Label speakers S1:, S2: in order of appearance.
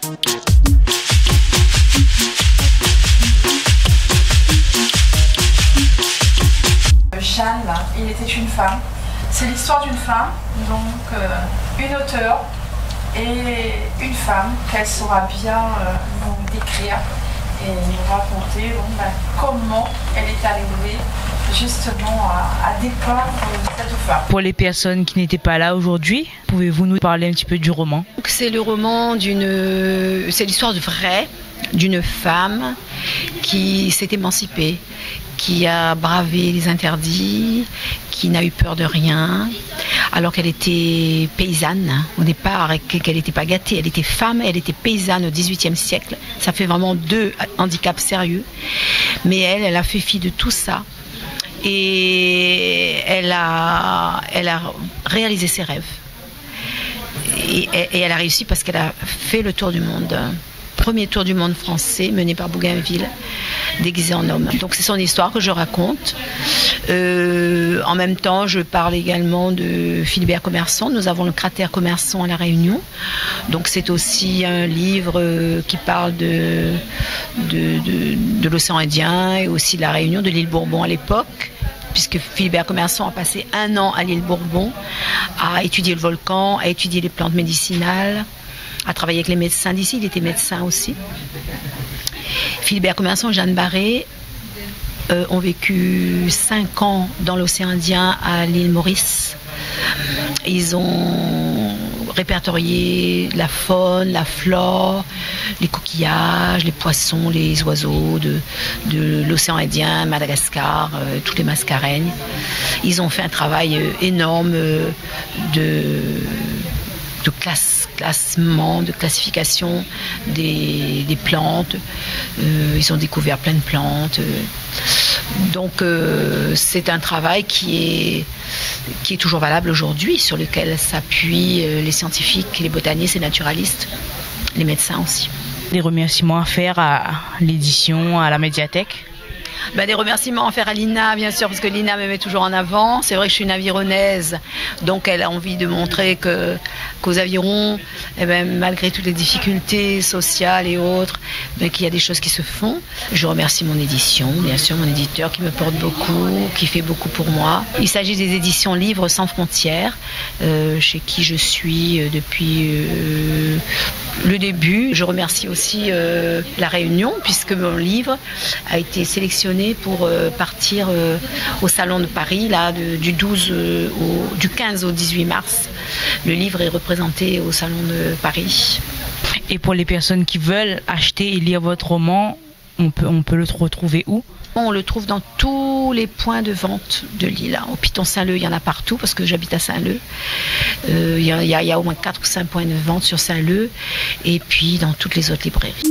S1: Jeanne, il était une femme. C'est l'histoire d'une femme, donc une auteure et une femme qu'elle saura bien nous décrire et nous raconter comment elle est arrivée justement à dépeindre cette femme.
S2: Pour les personnes qui n'étaient pas là aujourd'hui, pouvez-vous nous parler un petit peu du roman?
S3: C'est le roman c'est l'histoire vraie d'une femme qui s'est émancipée, qui a bravé les interdits, qui n'a eu peur de rien, alors qu'elle était paysanne au départ, et qu'elle n'était pas gâtée. Elle était femme, elle était paysanne au XVIIIe siècle. Ça fait vraiment deux handicaps sérieux. Mais elle a fait fi de tout ça. Et elle a réalisé ses rêves. Et elle a réussi parce qu'elle a fait le tour du monde. Premier tour du monde français mené par Bougainville, déguisé en homme. Donc c'est son histoire que je raconte. En même temps, je parle également de Philibert Commerson. Nous avons le cratère Commerson à La Réunion. Donc c'est aussi un livre qui parle de l'océan Indien et aussi de La Réunion, de l'île Bourbon à l'époque, puisque Philibert Commerson a passé 1 an à l'île Bourbon, à étudier le volcan, à étudier les plantes médicinales, à travailler avec les médecins d'ici. Il était médecin aussi. Philibert Commerson et Jeanne Barré ont vécu 5 ans dans l'océan Indien à l'île Maurice. Ils ont répertorié la faune, la flore, les coquillages, les poissons, les oiseaux de l'océan Indien, Madagascar, toutes les mascareignes. Ils ont fait un travail énorme de classement, de classification des plantes. Ils ont découvert plein de plantes. Donc c'est un travail qui est toujours valable aujourd'hui, sur lequel s'appuient les scientifiques, les botanistes, les naturalistes, les médecins aussi.
S2: Des remerciements à faire à l'édition, à la médiathèque?
S3: Des remerciements à faire à Lina, bien sûr, parce que Lina me met toujours en avant. C'est vrai que je suis une avironnaise, donc elle a envie de montrer qu'aux avirons, malgré toutes les difficultés sociales et autres, qu'il y a des choses qui se font. Je remercie mon édition, bien sûr, mon éditeur qui me porte beaucoup, qui fait beaucoup pour moi. Il s'agit des éditions Livres sans frontières, chez qui je suis depuis le début. Je remercie aussi La Réunion, puisque mon livre a été sélectionné pour partir au Salon de Paris, là, du 15 au 18 mars. Le livre est représenté au Salon de Paris.
S2: Et pour les personnes qui veulent acheter et lire votre roman, on peut le retrouver où?
S3: On le trouve dans tous les points de vente de l'île. Au Piton Saint-Leu, il y en a partout, parce que j'habite à Saint-Leu. Il y a au moins 4 ou 5 points de vente sur Saint-Leu, et puis dans toutes les autres librairies.